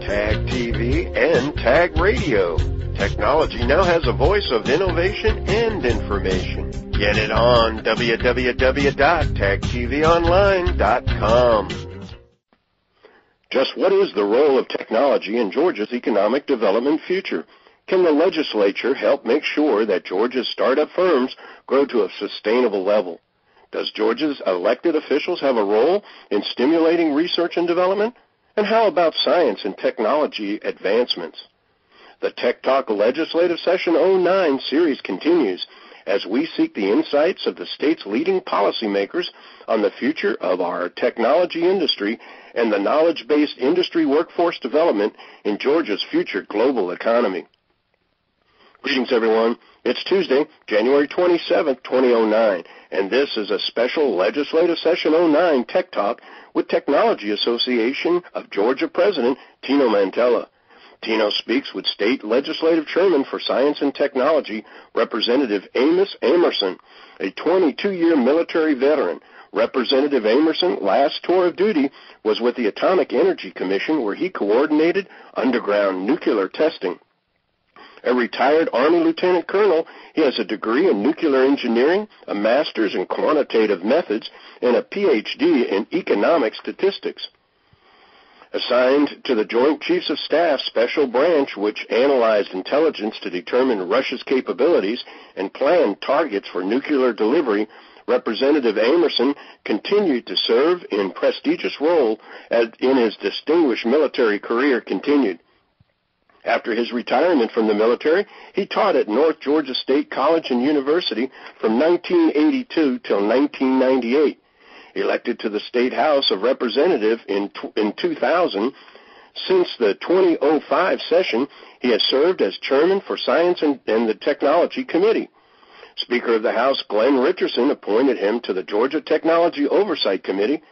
Tag TV, and Tag Radio. Technology now has a voice of innovation and information. Get it on www.tagtvonline.com. Just what is the role of technology in Georgia's economic development future? Can the legislature help make sure that Georgia's startup firms grow to a sustainable level? Does Georgia's elected officials have a role in stimulating research and development? And how about science and technology advancements? The Tech Talk Legislative Session 09 series continues as we seek the insights of the state's leading policymakers on the future of our technology industry and the knowledge-based industry workforce development in Georgia's future global economy. Greetings, everyone. It's Tuesday, January 27th, 2009, and this is a special Legislative Session 09 Tech Talk with Technology Association of Georgia President Tino Mantella. Tino speaks with State Legislative Chairman for Science and Technology, Representative Amos Amerson, a 22-year military veteran. Representative Amerson' last tour of duty was with the Atomic Energy Commission, where he coordinated underground nuclear testing. A retired Army Lieutenant Colonel, he has a degree in nuclear engineering, a master's in quantitative methods, and a Ph.D. in economic statistics. Assigned to the Joint Chiefs of Staff Special Branch, which analyzed intelligence to determine Russia's capabilities and planned targets for nuclear delivery, Representative Amerson continued to serve in prestigious role as in his distinguished military career continued. After his retirement from the military, he taught at North Georgia State College and University from 1982 till 1998. Elected to the State House of Representatives in 2000, since the 2005 session, he has served as Chairman for Science and the Technology Committee. Speaker of the House Glenn Richardson appointed him to the Georgia Technology Oversight Committee,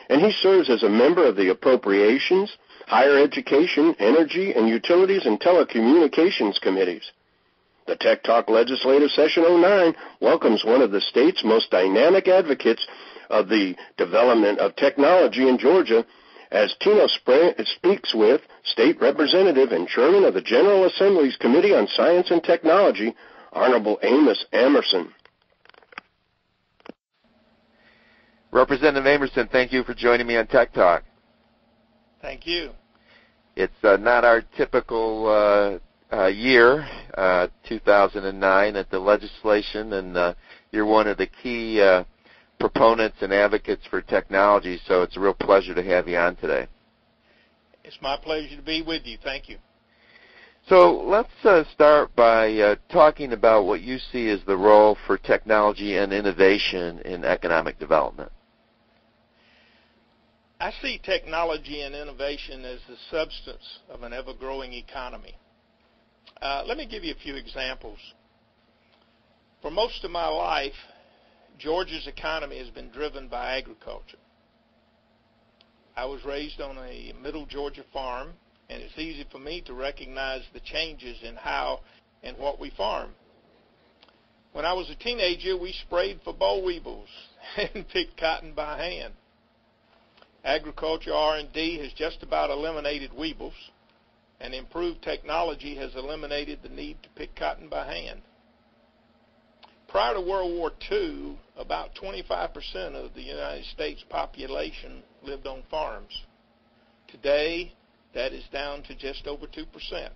and he serves as a member of the Appropriations, Higher Education, Energy, and Utilities and Telecommunications Committees. The Tech Talk Legislative Session 09 welcomes one of the state's most dynamic advocates of the development of technology in Georgia, as Tino speaks with State Representative and Chairman of the General Assembly's Committee on Science and Technology, Honorable Amos Amerson. Representative Amerson, thank you for joining me on Tech Talk. Thank you. It's not our typical year, 2009, at the legislation, and you're one of the key proponents and advocates for technology, so it's a real pleasure to have you on today. It's my pleasure to be with you. Thank you. So let's start by talking about what you see as the role for technology and innovation in economic development. I see technology and innovation as the substance of an ever-growing economy. Let me give you a few examples. For most of my life, Georgia's economy has been driven by agriculture. I was raised on a middle Georgia farm, and it's easy for me to recognize the changes in how and what we farm. When I was a teenager, we sprayed for boll weevils and picked cotton by hand. Agriculture R&D has just about eliminated weevils, and improved technology has eliminated the need to pick cotton by hand. Prior to World War II, about 25% of the United States population lived on farms. Today, that is down to just over 2%.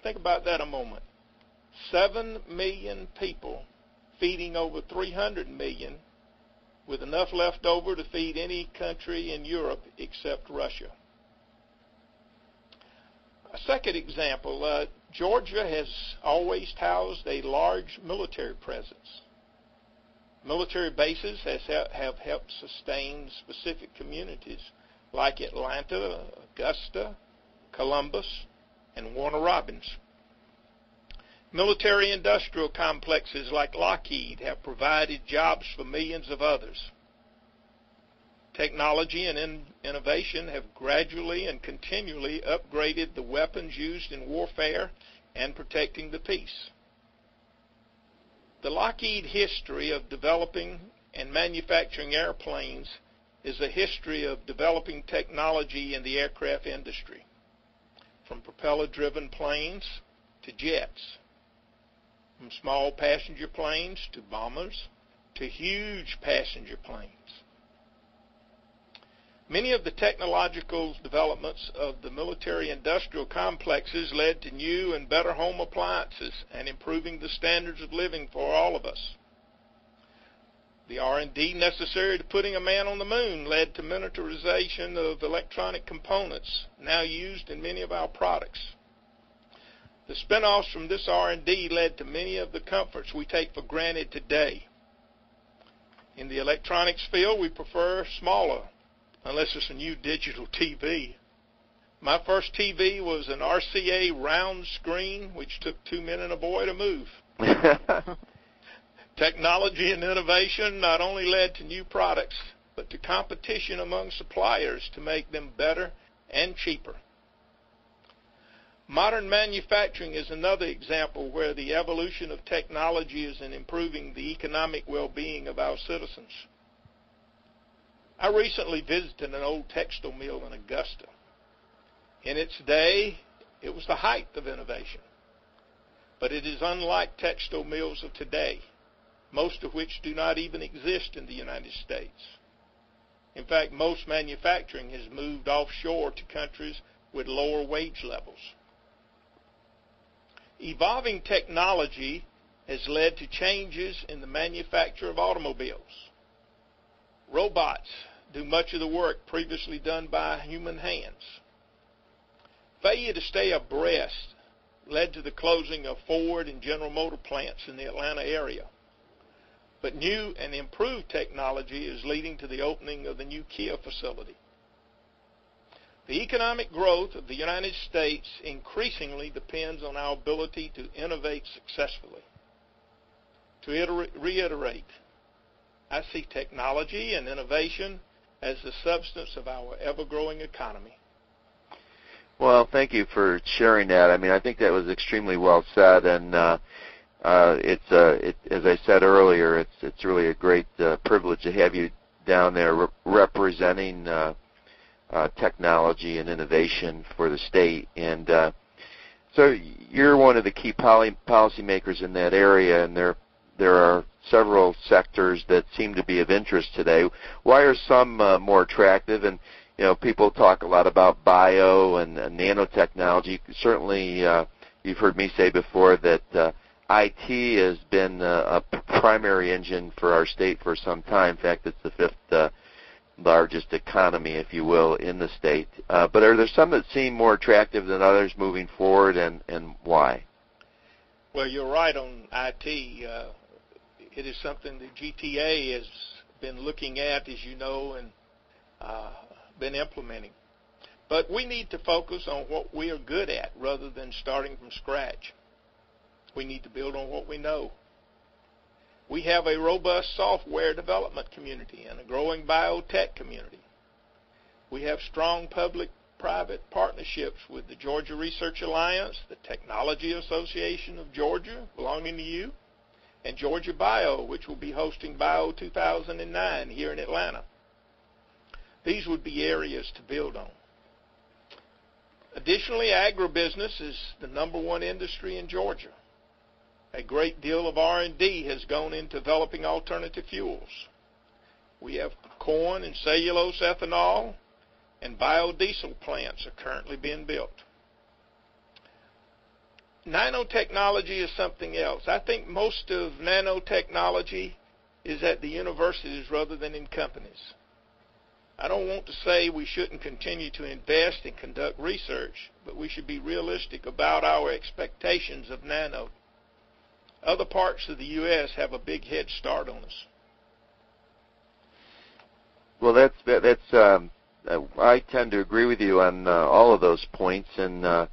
Think about that a moment. 7 million people feeding over 300 million, with enough left over to feed any country in Europe except Russia. A second example, Georgia has always housed a large military presence. Military bases have helped sustain specific communities like Atlanta, Augusta, Columbus, and Warner Robins. Military industrial complexes like Lockheed have provided jobs for millions of others. Technology and innovation have gradually and continually upgraded the weapons used in warfare and protecting the peace. The Lockheed history of developing and manufacturing airplanes is a history of developing technology in the aircraft industry, from propeller-driven planes to jets, from small passenger planes to bombers to huge passenger planes. Many of the technological developments of the military-industrial complexes led to new and better home appliances and improving the standards of living for all of us. The R&D necessary to putting a man on the moon led to miniaturization of electronic components now used in many of our products. The spin-offs from this R&D led to many of the comforts we take for granted today. In the electronics field, we prefer smaller, unless it's a new digital TV. My first TV was an RCA round screen, which took 2 men and a boy to move. Technology and innovation not only led to new products, but to competition among suppliers to make them better and cheaper. Modern manufacturing is another example where the evolution of technology is in improving the economic well-being of our citizens. I recently visited an old textile mill in Augusta. In its day, it was the height of innovation. But it is unlike textile mills of today, most of which do not even exist in the United States. In fact, most manufacturing has moved offshore to countries with lower wage levels. Evolving technology has led to changes in the manufacture of automobiles. Robots do much of the work previously done by human hands. Failure to stay abreast led to the closing of Ford and General Motors plants in the Atlanta area. But new and improved technology is leading to the opening of the new Kia facility. The economic growth of the United States increasingly depends on our ability to innovate successfully. To reiterate, I see technology and innovation as the substance of our ever-growing economy. Well, thank you for sharing that. I mean, I think that was extremely well said, and as I said earlier, it's really a great privilege to have you down there representing technology and innovation for the state. And so you're one of the key policymakers in that area, and there are several sectors that seem to be of interest today. Why are some more attractive? And people talk a lot about bio and nanotechnology. Certainly, you've heard me say before that IT has been a primary engine for our state for some time. In fact, it's the fifth largest economy, if you will, in the state. But are there some that seem more attractive than others moving forward, and why? Well, you're right on IT. It is something that GTA has been looking at, as you know, and been implementing. But we need to focus on what we are good at rather than starting from scratch. We need to build on what we know. We have a robust software development community and a growing biotech community. We have strong public-private partnerships with the Georgia Research Alliance, the Technology Association of Georgia, belonging to you, and Georgia Bio, which will be hosting Bio 2009 here in Atlanta. These would be areas to build on. Additionally, agribusiness is the #1 industry in Georgia. A great deal of R&D has gone into developing alternative fuels. We have corn and cellulose ethanol, and biodiesel plants are currently being built. Nanotechnology is something else. I think most of nanotechnology is at the universities rather than in companies. I don't want to say we shouldn't continue to invest and conduct research, but we should be realistic about our expectations of nano. Other parts of the U.S. have a big head start on us. Well, I tend to agree with you on all of those points, and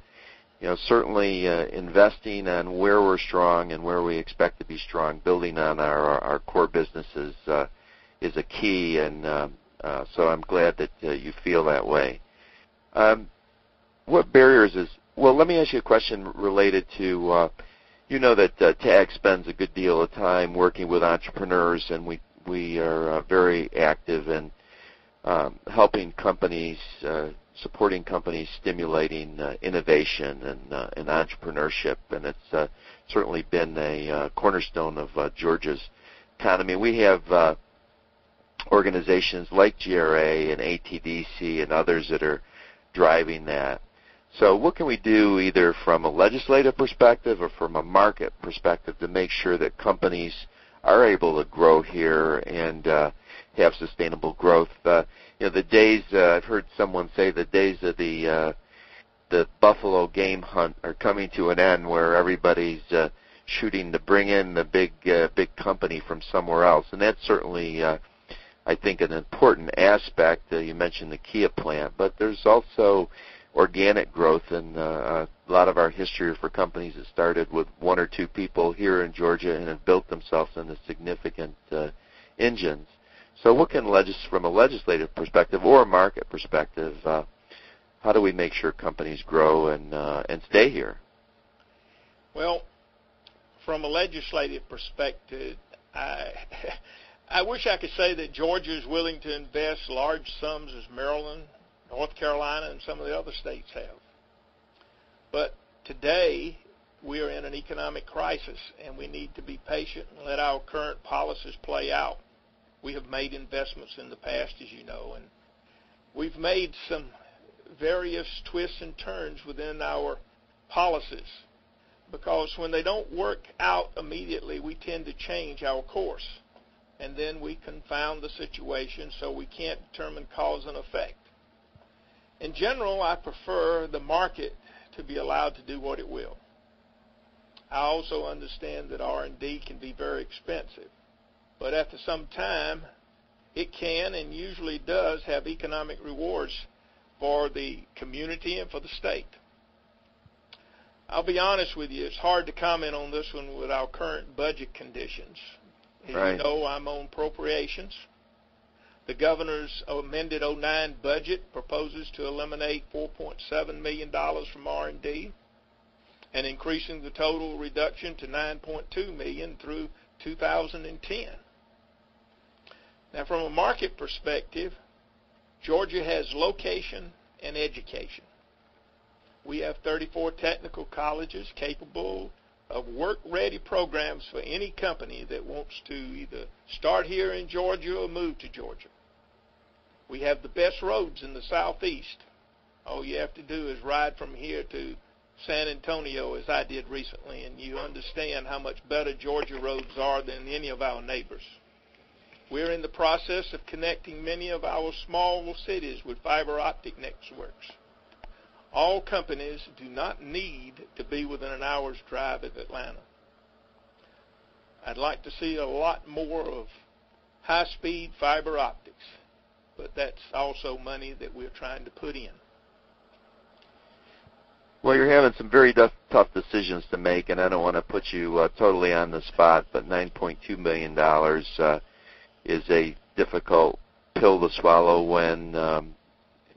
certainly investing on where we're strong and where we expect to be strong, building on our core businesses is a key, and so I'm glad that you feel that way. What barriers well, let me ask you a question related to, that TAG spends a good deal of time working with entrepreneurs, and we are very active in helping companies, supporting companies, stimulating innovation and entrepreneurship, and it's certainly been a cornerstone of Georgia's economy. We have organizations like GRA and ATDC and others that are driving that. So what can we do either from a legislative perspective or from a market perspective to make sure that companies are able to grow here and have sustainable growth? The days, I've heard someone say the days of the buffalo game hunt are coming to an end, where everybody's shooting to bring in the big company from somewhere else. And that's certainly, I think, an important aspect. You mentioned the Kia plant, but there's also organic growth, and a lot of our history for companies that started with one or two people here in Georgia and have built themselves into significant engines. So what can, from a legislative perspective or a market perspective, how do we make sure companies grow and stay here? Well, from a legislative perspective, I wish I could say that Georgia is willing to invest large sums as Maryland, North Carolina, and some of the other states have. But today, we are in an economic crisis, and we need to be patient and let our current policies play out. We have made investments in the past, as you know, and we've made some various twists and turns within our policies, because when they don't work out immediately, we tend to change our course, and then we confound the situation so we can't determine cause and effect. In general, I prefer the market to be allowed to do what it will. I also understand that R&D can be very expensive, but at the same time, it can and usually does have economic rewards for the community and for the state. I'll be honest with you, it's hard to comment on this one with our current budget conditions. As Right. you know, I'm on appropriations. The governor's amended 09 budget proposes to eliminate $4.7 million from R&D and increasing the total reduction to $9.2 million through 2010. Now, from a market perspective, Georgia has location and education. We have 34 technical colleges capable of work-ready programs for any company that wants to either start here in Georgia or move to Georgia. We have the best roads in the southeast. All you have to do is ride from here to San Antonio, as I did recently, and you understand how much better Georgia roads are than any of our neighbors. We're in the process of connecting many of our small cities with fiber optic networks. All companies do not need to be within an hour's drive of Atlanta. I'd like to see a lot more of high-speed fiber optics, but that's also money that we're trying to put in. Well, you're having some very tough decisions to make, and I don't want to put you totally on the spot, but $9.2 million is a difficult pill to swallow when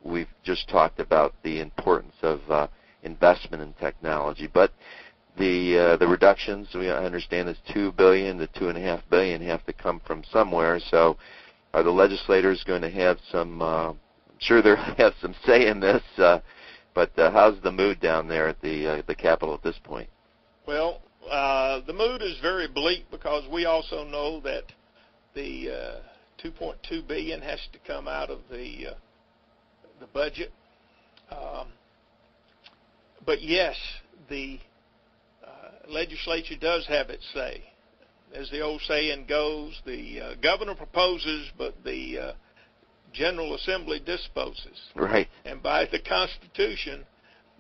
we've just talked about the importance of investment in technology. But the reductions, I understand, is $2 billion to $2.5 billion have to come from somewhere. So are the legislators going to have some, I'm sure they'll have some say in this, but how's the mood down there at the Capitol at this point? Well, the mood is very bleak, because we also know that the $2.2 billion has to come out of the budget. But yes, the legislature does have its say. As the old saying goes, the governor proposes, but the General Assembly disposes. Right. And by the Constitution,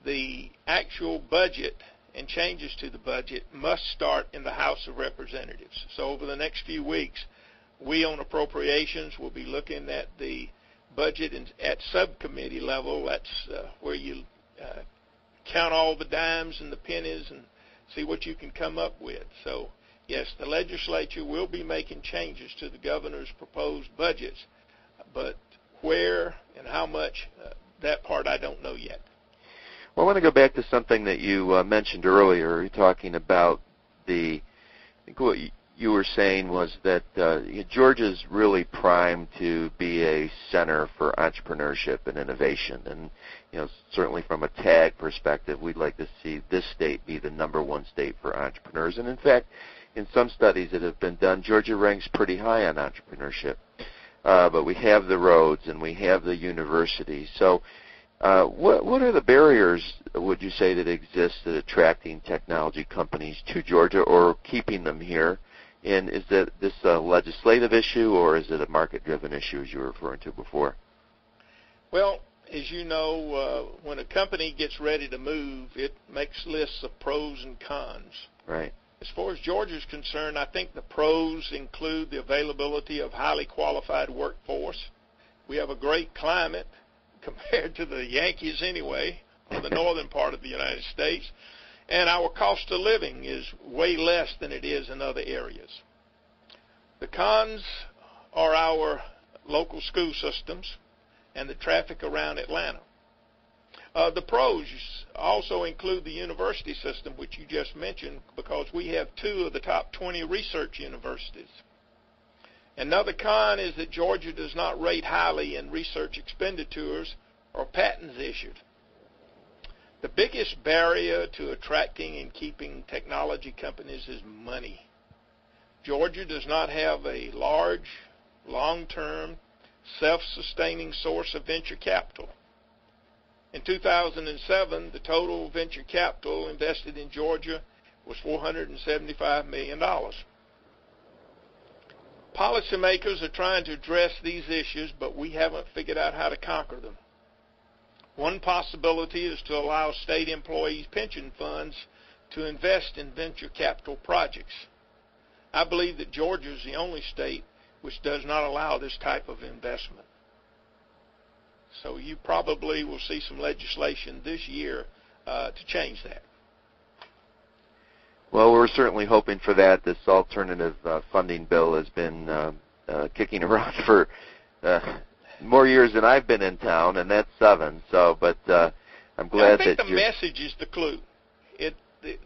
the actual budget and changes to the budget must start in the House of Representatives. So over the next few weeks, we on appropriations will be looking at the budget at subcommittee level. That's where you count all the dimes and the pennies and see what you can come up with. So, yes, the legislature will be making changes to the governor's proposed budgets, but where and how much, that part I don't know yet. Well, I want to go back to something that you mentioned earlier. You're talking about I think what you were saying was that Georgia's really primed to be a center for entrepreneurship and innovation. And, certainly from a TAG perspective, we'd like to see this state be the number one state for entrepreneurs. And, in fact, in some studies that have been done, Georgia ranks pretty high on entrepreneurship. But we have the roads and we have the universities. So what are the barriers, would you say, that exist at attracting technology companies to Georgia or keeping them here? And is this a legislative issue or is it a market-driven issue, as you were referring to before? Well, as you know, when a company gets ready to move, it makes lists of pros and cons. Right. As far as Georgia is concerned, I think the pros include the availability of highly qualified workforce. We have a great climate compared to the Yankees anyway, or the northern part of the United States. And our cost of living is way less than it is in other areas. The cons are our local school systems and the traffic around Atlanta. The pros also include the university system, which you just mentioned, because we have 2 of the top 20 research universities. Another con is that Georgia does not rate highly in research expenditures or patents issued. The biggest barrier to attracting and keeping technology companies is money. Georgia does not have a large, long-term, self-sustaining source of venture capital. In 2007, the total venture capital invested in Georgia was $475 million. Policymakers are trying to address these issues, but we haven't figured out how to conquer them. One possibility is to allow state employees' pension funds to invest in venture capital projects. I believe that Georgia is the only state which does not allow this type of investment. So you probably will see some legislation this year to change that. Well, we're certainly hoping for that. This alternative funding bill has been kicking around for more years than I've been in town, and that's 7. So, but I'm glad that I think the message is the clue.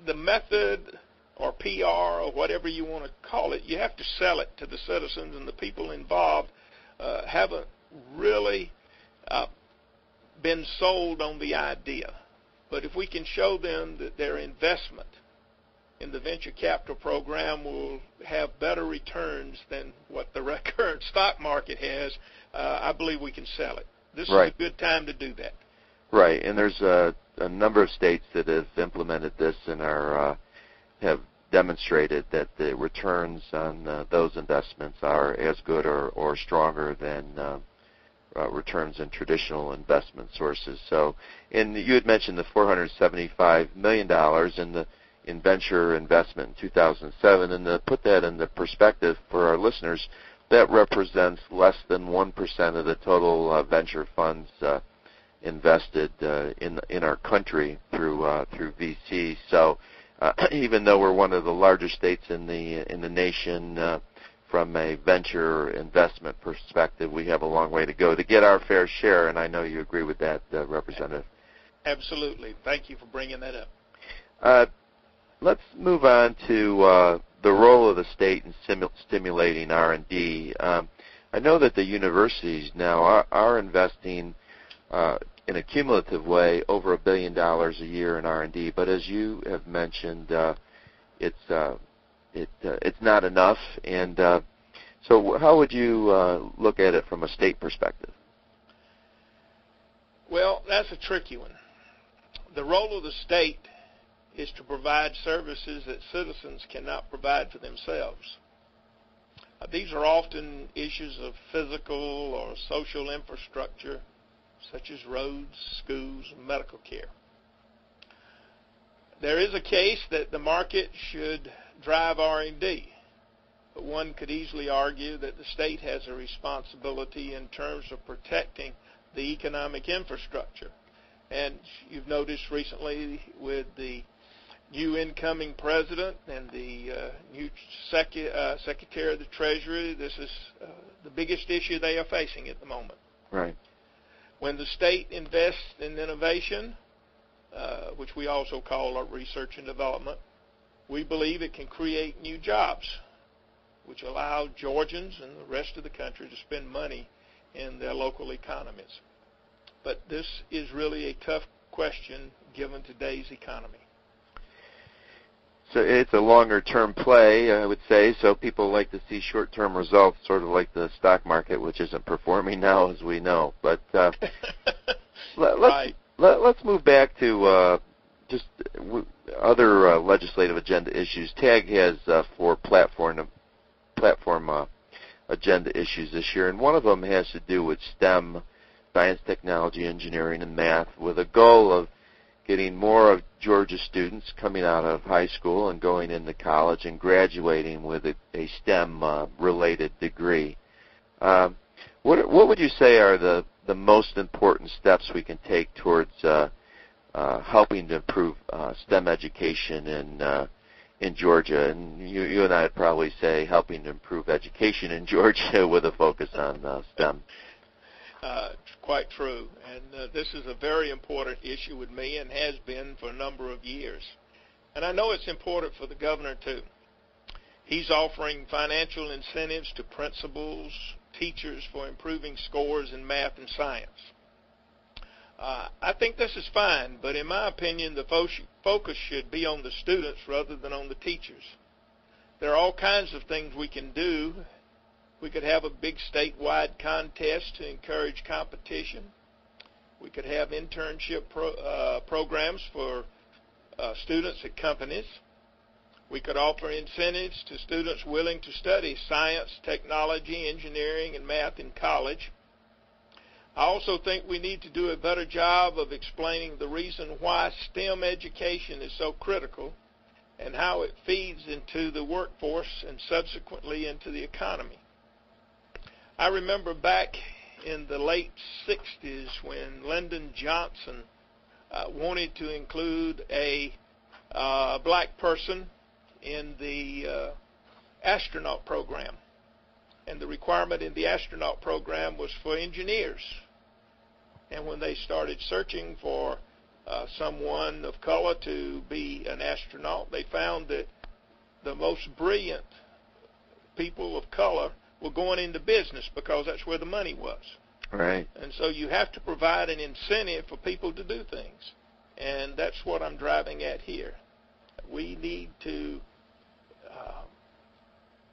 The method or PR or whatever you want to call it, you have to sell it to the citizens, and the people involved haven't really been sold on the idea. But if we can show them that their investment in the venture capital program will have better returns than what the current stock market has, I believe we can sell it. This is a good time to do that. Right, and there's a number of states that have implemented this and have demonstrated that the returns on those investments are as good or stronger than returns in traditional investment sources. So, and you had mentioned the $475 million in venture investment in 2007, and to put that into perspective for our listeners, that represents less than 1% of the total venture funds invested in our country through VC. So, even though we're one of the largest states in the nation, from a venture investment perspective, we have a long way to go to get our fair share, and I know you agree with that, Representative. Absolutely. Thank you for bringing that up. Let's move on to the role of the state in stimulating R&D. I know that the universities now are investing in a cumulative way over $1 billion a year in R&D, but as you have mentioned, it's not enough. And so how would you look at it from a state perspective? Well, that's a tricky one. The role of the state is to provide services that citizens cannot provide for themselves. These are often issues of physical or social infrastructure, such as roads, schools, and medical care. There is a case that the market should drive R&D, but one could easily argue that the state has a responsibility in terms of protecting the economic infrastructure. And you've noticed recently with the new incoming president and the new Secretary of the Treasury, this is the biggest issue they are facing at the moment. Right. When the state invests in innovation, which we also call our research and development, we believe it can create new jobs. which allow Georgians and the rest of the country to spend money in their local economies. But this is really a tough question given today's economy. So it's a longer-term play, I would say, so people like to see short-term results, sort of like the stock market, which isn't performing now, as we know. But let's move back to just other legislative agenda issues. TAG has 4 platform agenda issues this year, and one of them has to do with STEM, science, technology, engineering, and math, with a goal of getting more of Georgia students coming out of high school and going into college and graduating with a STEM-related degree. What would you say are the most important steps we can take towards helping to improve STEM education in Georgia? And you and I would probably say helping to improve education in Georgia with a focus on STEM. Quite true, and this is a very important issue with me and has been for a number of years. And I know it's important for the governor, too. He's offering financial incentives to principals, teachers for improving scores in math and science. I think this is fine, but in my opinion, the focus should be on the students rather than on the teachers. There are all kinds of things we can do. We could have a big statewide contest to encourage competition. We could have internship programs for students at companies. We could offer incentives to students willing to study science, technology, engineering, and math in college. I also think we need to do a better job of explaining the reason why STEM education is so critical and how it feeds into the workforce and subsequently into the economy. I remember back in the late 60s when Lyndon Johnson wanted to include a black person in the astronaut program. And the requirement in the astronaut program was for engineers. And when they started searching for someone of color to be an astronaut, they found that the most brilliant people of color were going into business because that's where the money was. Right. And so you have to provide an incentive for people to do things. And that's what I'm driving at here. We need to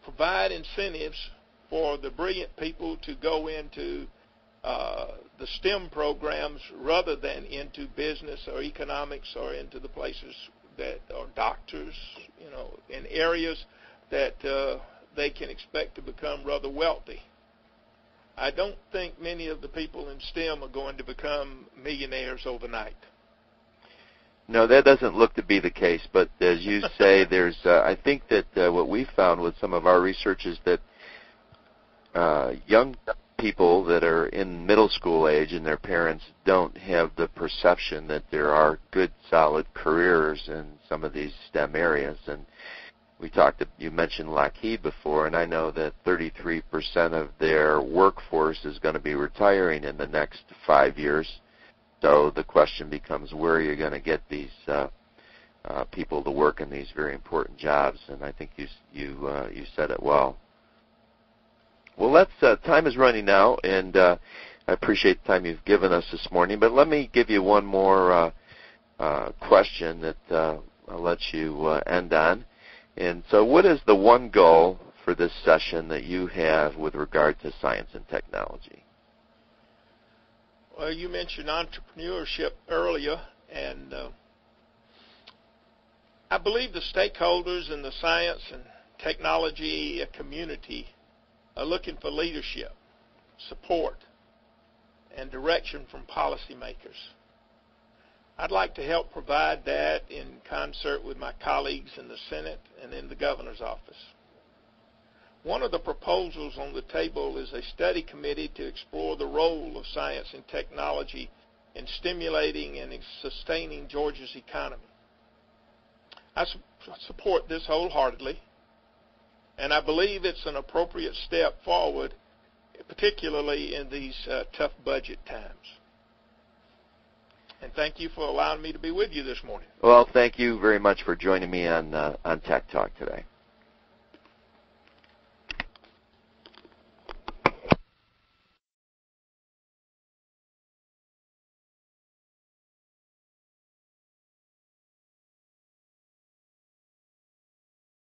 provide incentives for the brilliant people to go into the STEM programs rather than into business or economics or into the places that are doctors, in areas that they can expect to become rather wealthy. I don't think many of the people in STEM are going to become millionaires overnight. No, that doesn't look to be the case. But as you say, there's. I think that what we found with some of our research is that young people that are in middle school age and their parents don't have the perception that there are good, solid careers in some of these STEM areas. And you mentioned Lockheed before, and I know that 33% of their workforce is going to be retiring in the next 5 years. So the question becomes, where are you going to get these people to work in these very important jobs? And I think you said it well. Well, time is running now, and I appreciate the time you've given us this morning. But let me give you one more question that I'll let you end on. And so what is the one goal for this session that you have with regard to science and technology? Well, you mentioned entrepreneurship earlier, and I believe the stakeholders in the science and technology community are looking for leadership, support, and direction from policymakers. I'd like to help provide that in concert with my colleagues in the Senate and in the governor's office. One of the proposals on the table is a study committee to explore the role of science and technology in stimulating and sustaining Georgia's economy. I support this wholeheartedly, and I believe it's an appropriate step forward, particularly in these tough budget times. And thank you for allowing me to be with you this morning. Well, thank you very much for joining me on Tech Talk today.